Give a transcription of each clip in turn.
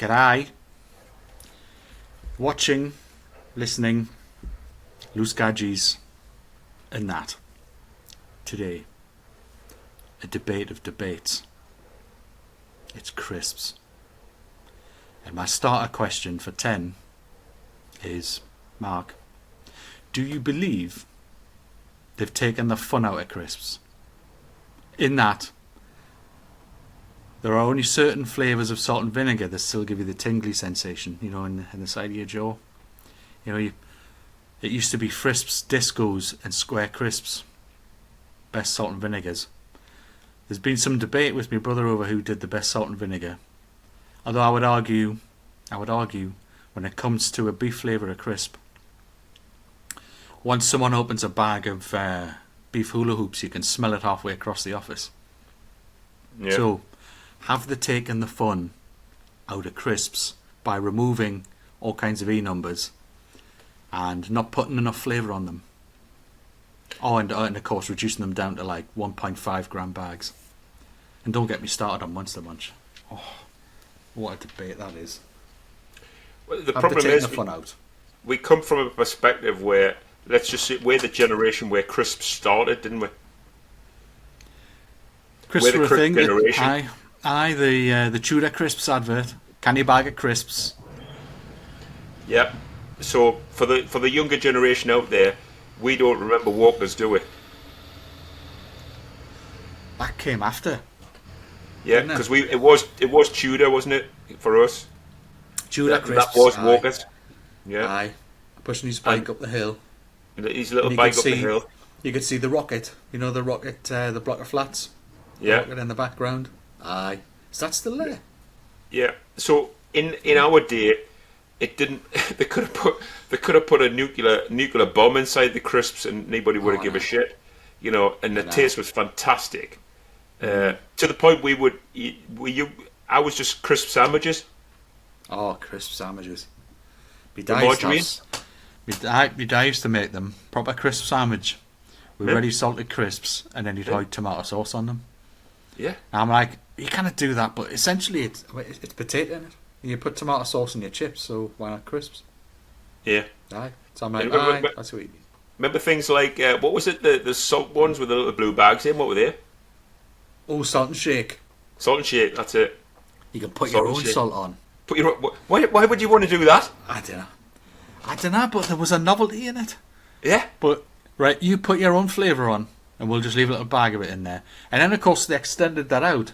G'day. Watching, listening, loose gadgies, and that. Today, a debate of debates. It's crisps. And my starter question for 10 is, Mark, do you believe they've taken the fun out of crisps? In that, there are only certain flavours of salt and vinegar that still give you the tingly sensation, you know, in the side of your jaw. You know, it used to be Frisps, Discos and Square Crisps. Best salt and vinegars. There's been some debate with my brother over who did the best salt and vinegar. Although I would argue, when it comes to a beef flavour of crisp, once someone opens a bag of beef hula hoops, you can smell it halfway across the office. Yeah. So, have they taken the fun out of crisps by removing all kinds of E numbers and not putting enough flavour on them? Oh, and of course reducing them down to like 1.5 gram bags. And don't get me started on Monster Munch. Oh, what a debate that is. Well, the have problem they taken is the fun out? we come from a perspective where, let's just say, we're the generation where crisps started, didn't we? Crisps We're were the a thing. crisp generation. The Tudor Crisps advert. Candy bag of crisps. Yep. So for the younger generation out there, we don't remember Walkers, do we? That came after. Yeah, Didn't it? because it was Tudor, wasn't it, for us? Tudor That Crisps. was aye. Walkers. Yeah. Aye. Pushing his bike up the hill. His little And you bike could up the see- hill. You could see the rocket. You know the rocket, the block of flats? The Yeah. rocket in the background. Aye. Is that still there? Yeah. So in our day, it didn't. They could have put a nuclear bomb inside the crisps, and nobody would have Oh, give no. a shit. You know, and the No. taste was fantastic. To the point I was just crisp sandwiches. Oh, crisp sandwiches. My The dad used to margarine? my dad used to make them. Proper crisp sandwich. With Yeah. ready salted crisps, and then he'd Yeah. hide tomato sauce on them. Yeah. And I'm like, you cannot do that, but essentially it's potato in it. You put tomato sauce in your chips, so why not crisps? Yeah. Aye. So I'm like, Yeah, aye, but- that's what you mean. Remember things like what was it? The salt ones with the little blue bags in. What were they? Oh, salt and shake. Salt and shake. That's it. You can put Salt your and own shake. salt on. Put your why would you want to do that? I don't know, but there was a novelty in it. Yeah. But right, you put your own flavour on, and we'll just leave a little bag of it in there. And then of course they extended that out,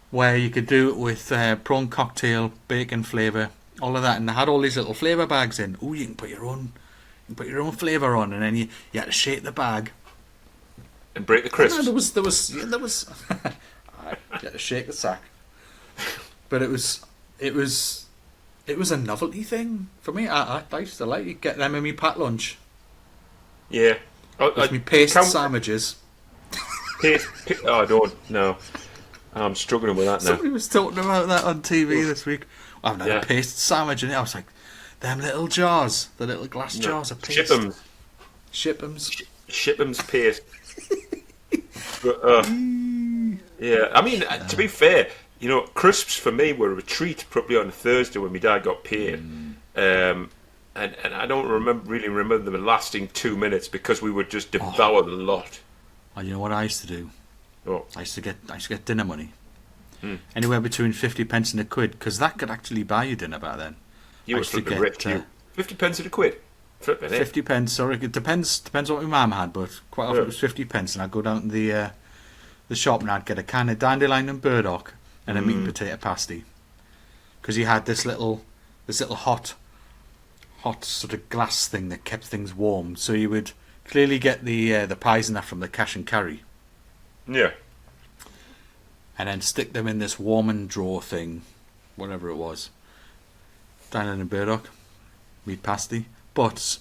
where you could do it with prawn cocktail, bacon flavour, all of that, and they had all these little flavour bags in. Oh, you can put your own flavour on, and then you had to shake the bag. And break the No, crisps. there was. Aye, you had to shake the sack. But it was a novelty thing for me. I used to like it. Get them in me packed lunch. Yeah. With me paste count- sandwiches. Oh, I don't. No. I'm struggling with that now. Somebody was talking about that on TV this week. I've had Yeah. a paste sandwich, and I was like, them little jars, the little glass No. jars of paste. Ship'ems. Ship 'ems. Paste. But, yeah. I mean, to be fair, you know, crisps for me were a treat probably on a Thursday when my dad got paid. And I don't really remember them lasting 2 minutes because we would just devour the lot. And you know what I used to do? Oh. I used to get dinner money. Anywhere between 50 pence and a quid, because that could actually buy you dinner back then. You I were used to flipping get, rich, you. 50 pence at a quid. Flipping it. 50 pence, or it depends what my mum had, but quite often Yeah. it was 50 pence, and I'd go down to the shop and I'd get a can of dandelion and burdock and a meat and potato pasty, because he had this little hot sort of glass thing that kept things warm, so you would clearly get the pies and that from the cash and carry, Yeah. and then stick them in this warm and draw thing, whatever it was. Dandelion and burdock, meat pasty. But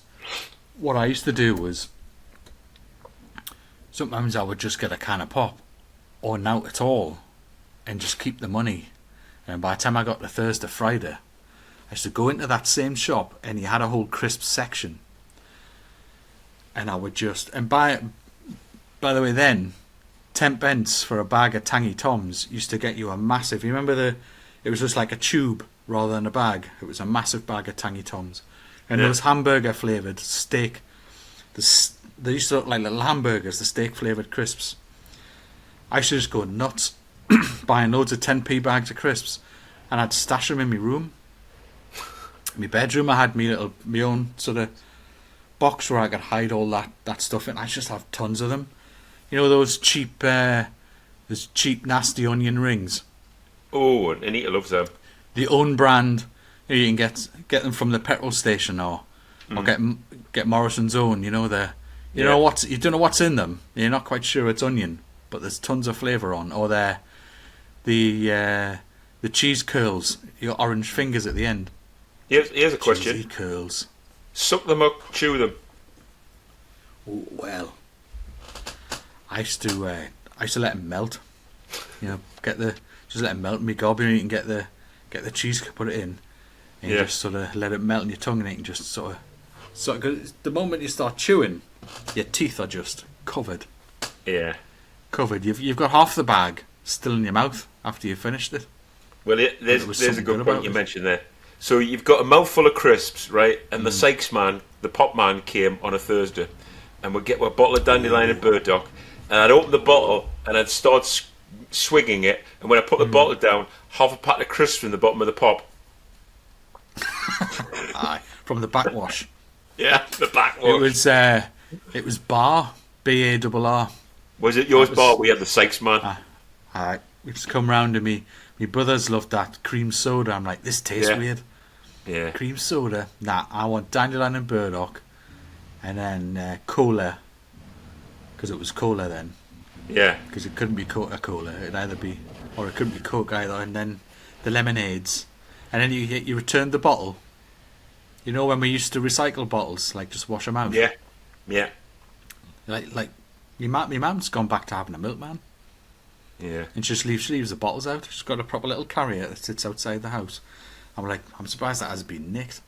what I used to do was, sometimes I would just get a can of pop, or not at all, and just keep the money. And by the time I got to Thursday, Friday, I used to go into that same shop, and he had a whole crisp section. And I would by the way, then 10 pence for a bag of Tangy Toms used to get you a massive. You remember it was just like a tube rather than a bag. It was a massive bag of Tangy Toms. And Yeah. those hamburger flavoured steak. They used to look like little hamburgers, the steak flavoured crisps. I used to just go nuts buying loads of 10p bags of crisps, and I'd stash them in my room. In my bedroom, I had my own sort of box where I could hide all that stuff in. I just have tons of them. You know those cheap nasty onion rings. Oh, Anita loves them. The own brand. You can get them from the petrol station or get Morrison's own. You know you don't know what's in them. You're not quite sure it's onion, but there's tons of flavour on. Or the cheese curls. You got orange fingers at the end. Here's a question. Cheesy curls. Suck them up, chew them. Oh, well, I used to let them melt. You know, just let them melt in my gob, and you can get the cheese, put it in, and you just sort of let it melt in your tongue, and you can just sort of the moment you start chewing, your teeth are just covered. Yeah. Covered. You've got half the bag still in your mouth after you've finished it. Well, there's a good point you mentioned there. So you've got a mouthful of crisps, right? And the Sykes man, the pop man, came on a Thursday, and we'd get a bottle of dandelion and burdock, and I'd open the bottle and I'd start swigging it, and when I put the bottle down, half a pack of crisps in the bottom of the pop. Aye, from the backwash. Yeah, the backwash. It was bar, BARR. Was it yours, bar? We had the Sykes man. Aye, we just come round to me. My brothers loved that cream soda. I'm like, this tastes weird. Yeah. Cream soda. Nah, I want dandelion and burdock, and then cola, because it was cola then. Yeah. Because it couldn't be Coca-Cola. It'd either be, or it couldn't be Coke either. And then the lemonades, and then you returned the bottle. You know when we used to recycle bottles, like just wash them out. Yeah. Yeah. Like my mum's gone back to having a milkman. Yeah. And she leaves the bottles out. She's got a proper little carrier that sits outside the house. I'm surprised that hasn't been nicked,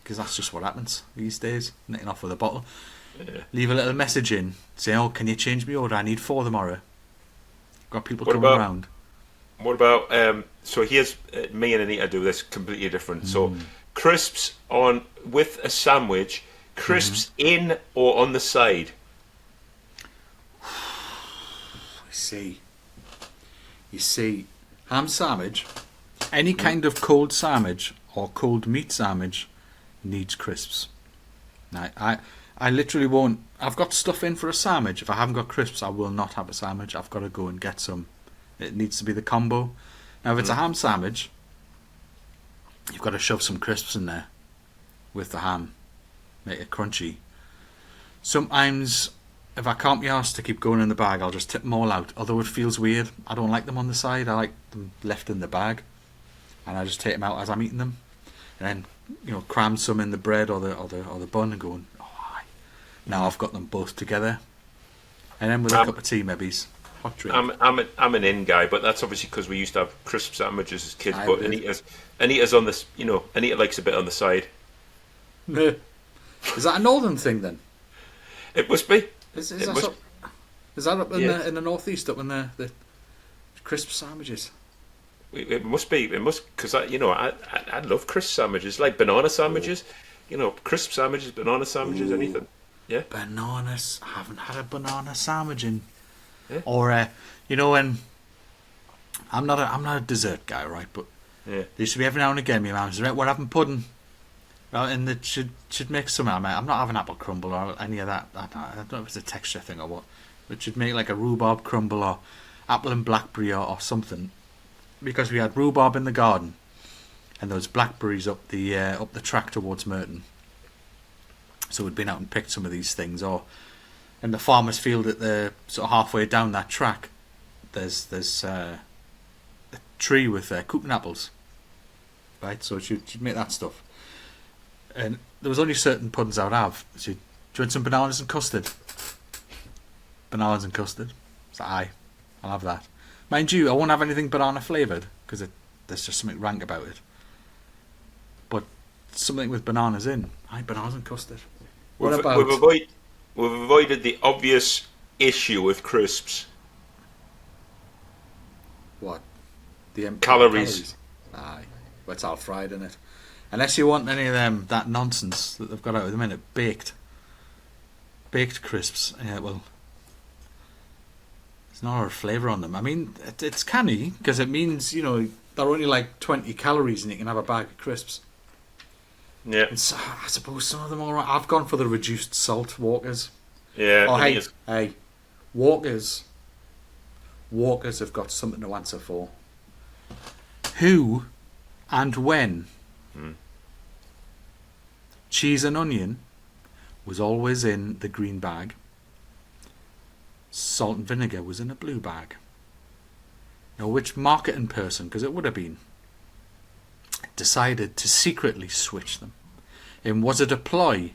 because that's just what happens these days, nicking off with a bottle. Yeah. Leave a little message in, saying, "Oh, can you change my order? I need 4 tomorrow." Got people coming around. What about so here's me and Anita do this completely different. So crisps with a sandwich, crisps in or on the side. You see, ham sandwich, any kind of cold sandwich or cold meat sandwich needs crisps. Now, I literally won't. I've got stuff in for a sandwich. If I haven't got crisps, I will not have a sandwich. I've got to go and get some. It needs to be the combo. Now, if it's a ham sandwich, you've got to shove some crisps in there with the ham, make it crunchy. Sometimes, if I can't be arsed to keep going in the bag, I'll just tip them all out. Although it feels weird, I don't like them on the side. I like them left in the bag, and I just take them out as I'm eating them, and then cram some in the bread or the bun and going. Oh, now I've got them both together, and then with a cup of tea, maybe hot drink. I'm an in guy, but that's obviously because we used to have crisp sandwiches as kids. But Anita's on this. Anita likes a bit on the side. Is that a northern thing then? It must be. Is that up in the northeast, up in the crisp sandwiches? It must be. It must, because I love crisp sandwiches, like banana sandwiches. Crisp sandwiches, banana sandwiches, anything. Yeah. Bananas. I haven't had a banana sandwich in. Yeah. Or when I'm not a dessert guy, right? But there used to be every now and again. My mum says, "Right, we're having pudding." Well, and it should make some. I'm not having apple crumble or any of that. I don't know if it's a texture thing or what. It should make like a rhubarb crumble or apple and blackberry or something. Because we had rhubarb in the garden, and there was blackberries up the track towards Merton. So we'd been out and picked some of these things. Or in the farmer's field at the sort of halfway down that track, there's a tree with cooking apples. Right, so she'd make that stuff. And there was only certain puddings I would have. So, do you want some bananas and custard? Bananas and custard. So I'll have that. Mind you, I won't have anything banana flavoured, because there's just something rank about it. But something with bananas in. Bananas and custard. We've avoided the obvious issue with crisps. What? Calories. Aye. but it's all fried in it. Unless you want any of them, that nonsense that they've got out at the minute, baked crisps. Yeah, well, there's not a lot of flavour on them. I mean, it's canny because it means they're only like 20 calories and you can have a bag of crisps. Yeah. And so, I suppose some of them are alright. I've gone for the reduced salt Walkers. Yeah. Oh, hey, Walkers have got something to answer for. Who and when cheese and onion was always in the green bag, salt and vinegar was in a blue bag. Now, which marketing person, because it would have been, decided to secretly switch them? And was it a ploy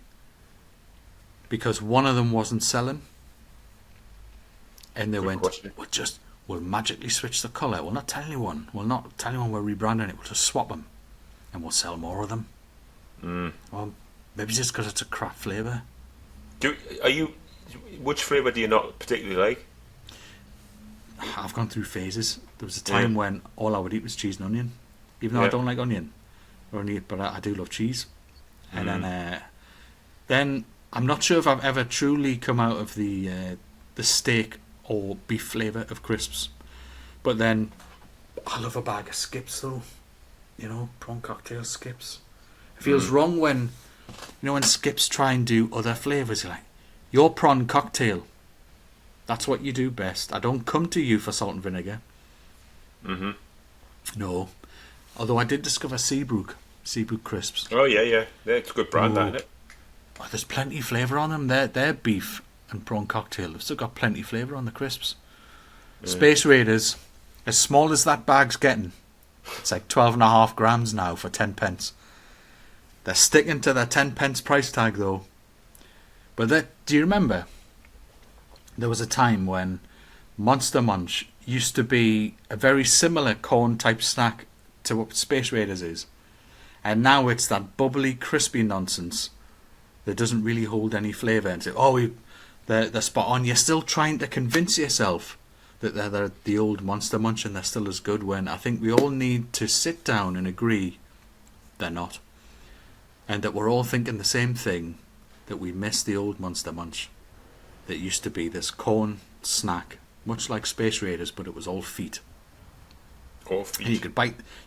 because one of them wasn't selling? And they went, we'll magically switch the colour. We'll not tell anyone. We'll not tell anyone we're rebranding it. We'll just swap them. And we'll sell more of them. Well, maybe just because it's a crap flavour. Which flavour do you not particularly like? I've gone through phases. There was a time when all I would eat was cheese and onion. Even though I don't like onion. But I do love cheese. And then I'm not sure if I've ever truly come out of the steak or beef flavour of crisps. But then I love a bag of skips though. Prawn cocktail skips. It feels wrong when when skips try and do other flavours. You're like, your prawn cocktail, that's what you do best. I don't come to you for salt and vinegar. No. Although I did discover Seabrook crisps. Oh yeah. It's a good brand, that, isn't it? Oh, there's plenty of flavour on them. They're beef and prawn cocktail. They've still got plenty of flavour on the crisps. Space Raiders, as small as that bag's getting, it's like 12.5 grams now for 10 pence. They're sticking to their 10 pence price tag though. But do you remember? There was a time when Monster Munch used to be a very similar corn type snack to what Space Raiders is. And now it's that bubbly, crispy nonsense that doesn't really hold any flavour. And say, they're spot on. You're still trying to convince yourself that they're the old Monster Munch and they're still as good, when I think we all need to sit down and agree they're not. And that we're all thinking the same thing, that we miss the old Monster Munch that used to be this corn snack, much like Space Raiders, but it was all feet. All feet. And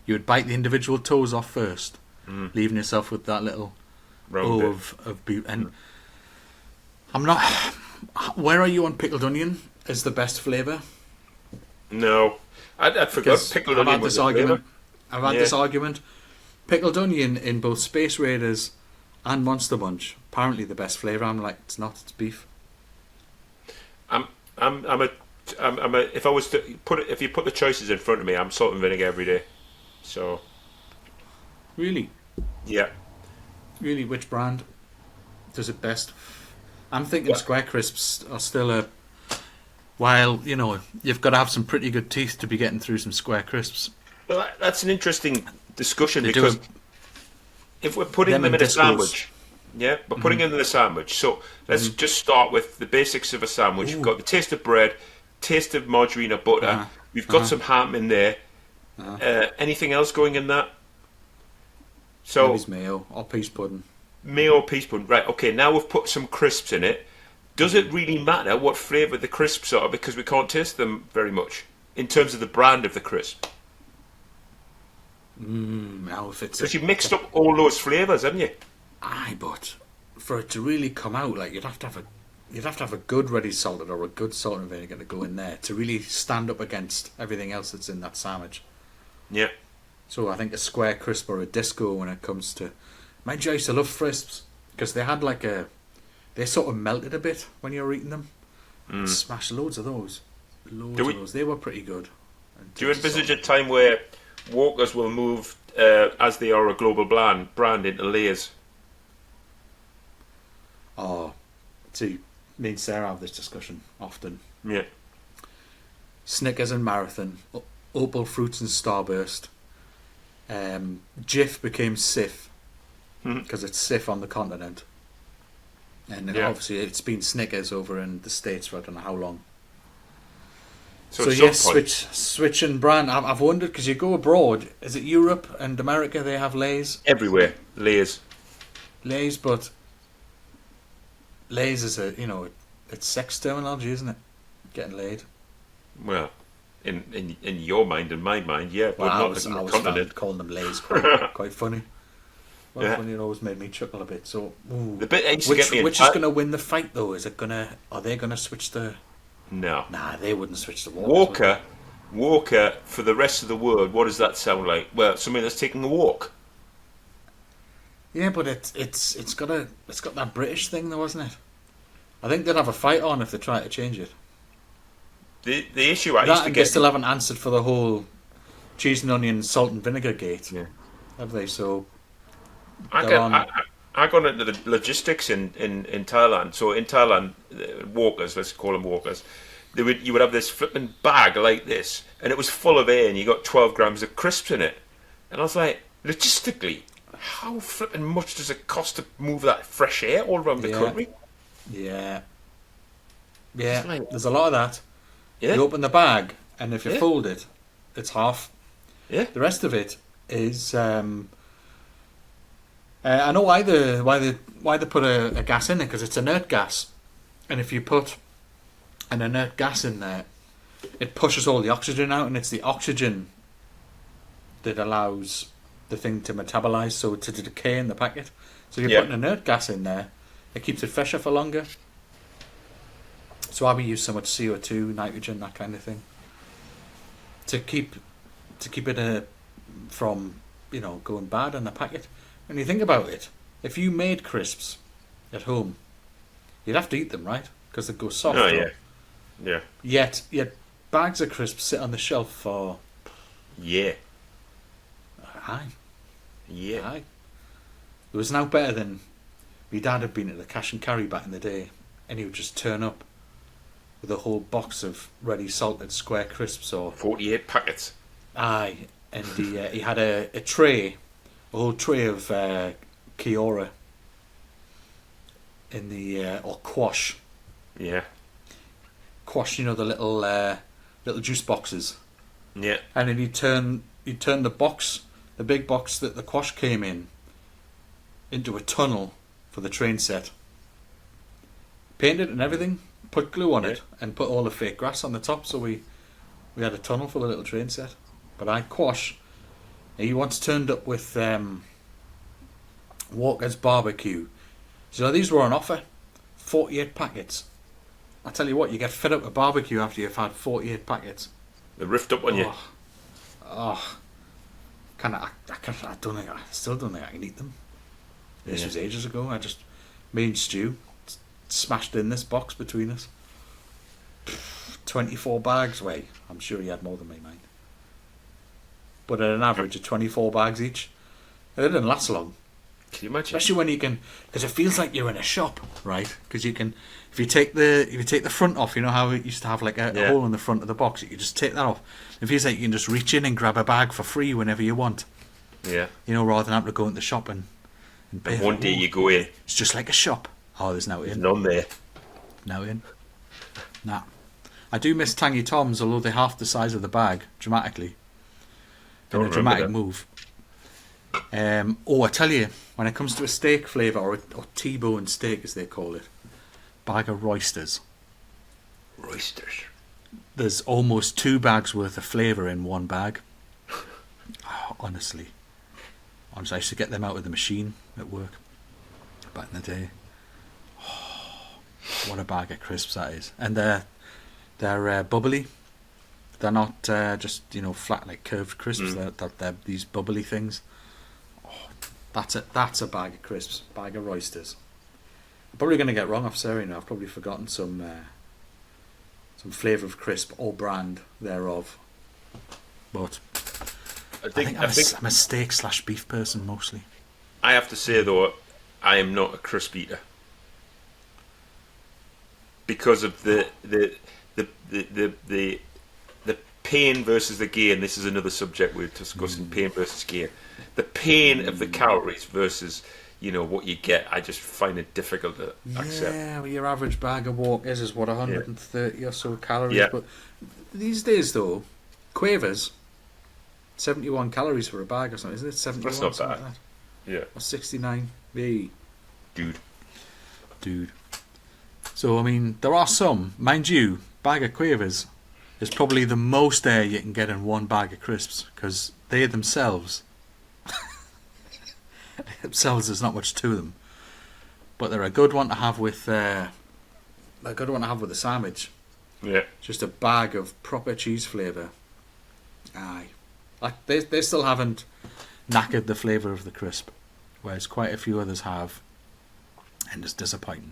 you would bite the individual toes off first, leaving yourself with that little O of beef. And I'm not. Where are you on pickled onion as the best flavour? No, I'd forgot pickled onion was a flavour. I've had this argument. Pickled onion in both Space Raiders and Monster Munch, apparently the best flavour. I'm like, it's not. It's beef. If I was to if you put the choices in front of me, I'm salt and vinegar every day. So. Really? Yeah. Really, which brand does it best? I'm thinking Square Crisps are still a. While you've got to have some pretty good teeth to be getting through some Square Crisps. Well, that's an interesting discussion, because if we're putting them in a sandwich, but putting them in a sandwich. So let's just start with the basics of a sandwich. You've got the taste of bread, taste of margarine or butter. We've got some ham in there. Anything else going in that? So maybe mayo or peas pudding. Mayo or peas pudding, right? Okay. Now we've put some crisps in it. Does it really matter what flavour the crisps are, because we can't taste them very much in terms of the brand of the crisp? Now if it's because you've mixed up all those flavours, haven't you? Aye, but for it to really come out, like you'd have to have a good ready salted or a good salt and vinegar to go in there to really stand up against everything else that's in that sandwich. Yeah. So I think a Square Crisp or a Disco, when it comes to, mind you, I used to love crisps because they had they sort of melted a bit when you were eating them. Smash loads of those. They were pretty good. Do you envisage a time where Walkers will move, as they are a global brand, into Lay's? Oh, see, me and Sarah have this discussion often. Yeah. Snickers and Marathon, Opal Fruits and Starburst. Jif became Sif because it's Sif on the continent. And obviously it's been Snickers over in the States for I don't know how long. So So at some yes, point, switching brand. I've wondered because you go abroad. Is it Europe and America? They have everywhere, layers. Lays, but Lays is it's sex terminology, isn't it? Getting laid. Well, in your mind and my mind, yeah, Well, but not in I the was continent. found calling them Lays quite funny. Quite Yeah. funny. It always made me chuckle a bit. So, ooh. The bit that used to get me Which is going to win the fight though? Are they going to switch the? No. Nah, they wouldn't switch the Walkers. would they? Walker, for the rest of the world, what does that sound like? Well, somebody that's taking a walk. Yeah, but it's got that British thing though, wasn't it? I think they'd have a fight on if they try to change it. The issue I used That to and they get. still haven't answered for the whole cheese and onion, salt and vinegar gate, Yeah. have they? So I they're got on. I got into the logistics in Thailand. So in Thailand, walkers, let's call them walkers, you would have this flipping bag like this, and it was full of air, and you got 12 grams of crisps in it. And I was like, logistically, how flipping much does it cost to move that fresh air all around the Yeah. country? Yeah, It's like, there's a lot of that. yeah, You open the bag, and if you Yeah. fold it, it's half. yeah, The rest of it is. I know why they put a gas in it because it's inert gas, and if you put an inert gas in there, it pushes all the oxygen out, and it's the oxygen that allows the thing to metabolize, so to decay in the packet. So if you Yeah. put an inert gas in there, it keeps it fresher for longer. So why we use so much CO2, nitrogen, that kind of thing, to keep it from going bad in the packet. When you think about it, if you made crisps at home, you'd have to eat them, right? Because they go soft. oh yeah, yeah, Yet bags of crisps sit on the shelf for yeah, aye. yeah. It was now better than my dad had been at the cash and carry back in the day, and he would just turn up with a whole box of ready salted square crisps, or 48 packets. aye, and he had a whole tray of Kiora in the or quash, Yeah, the little juice boxes, yeah, and then he'd turn the big box that the quash came in, into a tunnel for the train set. Painted and everything, put glue on it, and put all the fake grass on the top, so we had a tunnel for the little train set. But I quash. He once turned up with Walker's barbecue. So these were on offer, 48 packets. I tell you what, you get fed up with barbecue after you've had 48 packets. they riffed up on you. Oh, I don't think I still don't think I can eat them. This Yeah. was ages ago. Me and Stu smashed in this box between us. 24 bags. Wait, I'm sure he had more than me, mind. But at an average of 24 bags each, it didn't last long. Can you imagine? Especially when you can, because it feels like you're in a shop, right? Because you can, if you take the front off, you know how it used to have like a hole in the front of the box. You can just take that off. It feels like you can just reach in and grab a bag for free whenever you want. Yeah. Rather than have to go into the shop and pay. And one day you go in, It's just like a shop. Oh, there's no there's in. none there. No in. Nah. I do miss Tangy Toms, although they're half the size of the bag, dramatically. Don't In a remember dramatic that. move. I tell you, when it comes to a steak flavour, or T-bone steak as they call it, bag of roysters. Roysters. There's almost 2 bags worth of flavour in one bag. Oh, honestly, I used to get them out of the machine at work back in the day. Oh, what a bag of crisps that is, and they're bubbly. They're not just flat like curved crisps. They're these bubbly things. Oh, that's a bag of crisps, bag of roysters. I'm probably going to get wrong off Sarah now. I've probably forgotten some flavour of crisp or brand thereof. But I I think think I'm a steak / beef person mostly. I have to say though, I am not a crisp eater because of the pain versus the gain. This is another subject we're discussing: pain versus gain. The pain of the calories versus what you get. I just find it difficult to accept. Yeah, well, your average bag of Walkers is 130 or so calories. Yeah. But these days though, Quavers, 71 calories for a bag or something, isn't it? 71. That's not something bad. like that. Yeah. Or 69. Hey. Dude. So, I mean, there are some. Mind you, bag of Quavers is probably the most air you can get in one bag of crisps, because they themselves, there's not much to them. But they're a good one to have with a sandwich. Yeah. Just a bag of proper cheese flavour. Aye. Like, they still haven't knackered the flavour of the crisp, whereas quite a few others have, and it's disappointing.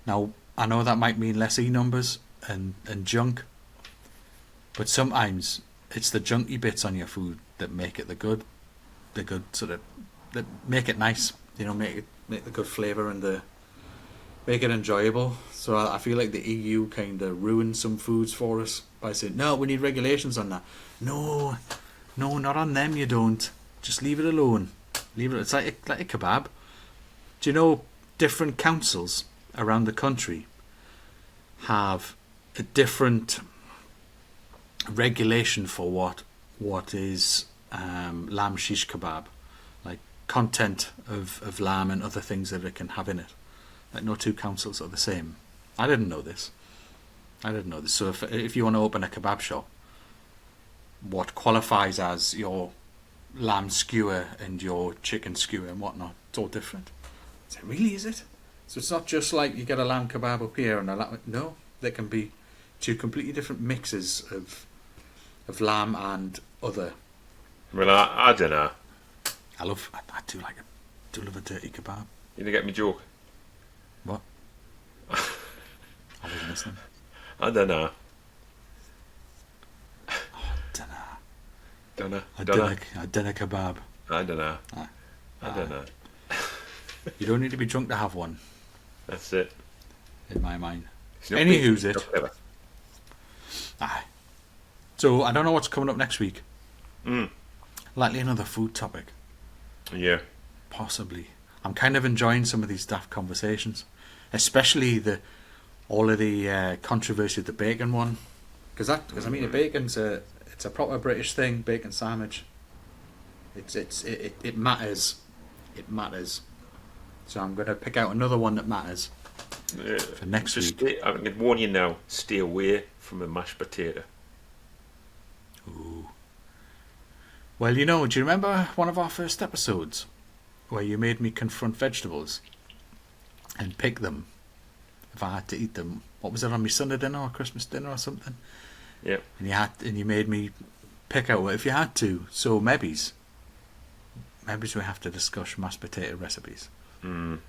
Now, I know that might mean less numbers and junk, but sometimes it's the junky bits on your food that make it the good sort of, that make it nice, make the good flavour and make it enjoyable. So I feel like the EU kind of ruined some foods for us by saying, no, we need regulations on that. No, not on them, you don't. Just leave it alone. It's like a kebab. Do you know different councils around the country have a different regulation for what is lamb shish kebab, like content of lamb and other things that it can have in it. Like, no two councils are the same. I didn't know this. So if you want to open a kebab shop, what qualifies as your lamb skewer and your chicken skewer and whatnot, it's all different. Is it really, is it? So it's not just like you get a lamb kebab up here and a lamb... No, there can be two completely different mixes of lamb and other. Well, I don't know. I do love a dirty kebab. You didn't get me joke? What? I wasn't listening. I don't know. A dinner kebab. I don't know. I don't know. You don't need to be drunk to have one. That's it. In my mind. Anywho's it. Aye. So I don't know what's coming up next week. Likely another food topic. Yeah. Possibly. I'm kind of enjoying some of these daft conversations, especially all of the controversy of the bacon one, because I mean, bacon's it's a proper British thing. Bacon sandwich. It matters. It matters. So I'm going to pick out another one that matters for next week. I'm going to warn you now. Stay away from a mashed potato. Ooh. Well, do you remember one of our first episodes where you made me confront vegetables and pick them if I had to eat them? What was it, on my Sunday dinner or Christmas dinner or something? Yeah. And you made me pick out if you had to. So maybe we have to discuss mashed potato recipes. And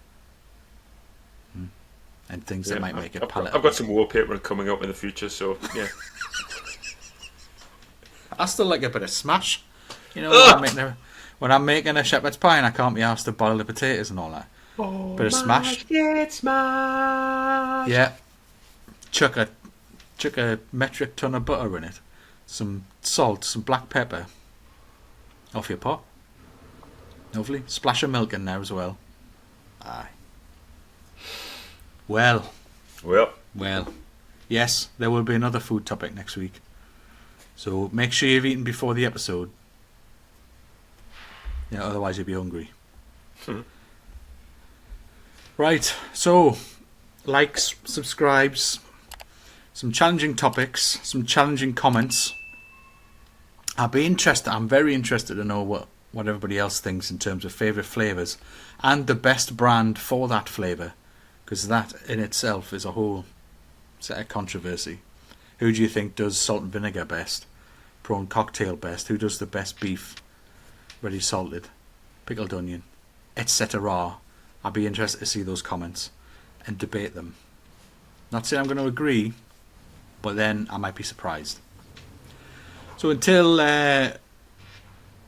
things that might make it palatable. I've got some wallpaper coming up in the future, so yeah. I still like a bit of smash. When I'm making a shepherd's pie and I can't be asked to boil the potatoes and all that. Bit of smash. Yeah. Chuck a metric ton of butter in it. Some salt, some black pepper. Off your pot. Lovely. Splash of milk in there as well. Aye. Well. Yes, there will be another food topic next week. So make sure you've eaten before the episode. Otherwise you'll be hungry. Right, so likes, subscribes, some challenging topics, some challenging comments. I'm very interested to know what everybody else thinks in terms of favourite flavours and the best brand for that flavour, because that in itself is a whole set of controversy. Who do you think does salt and vinegar best? Prawn cocktail best? Who does the best beef? Ready salted? Pickled onion? Etc. I'd be interested to see those comments and debate them. Not saying I'm going to agree, but then I might be surprised. So until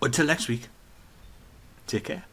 next week, take care.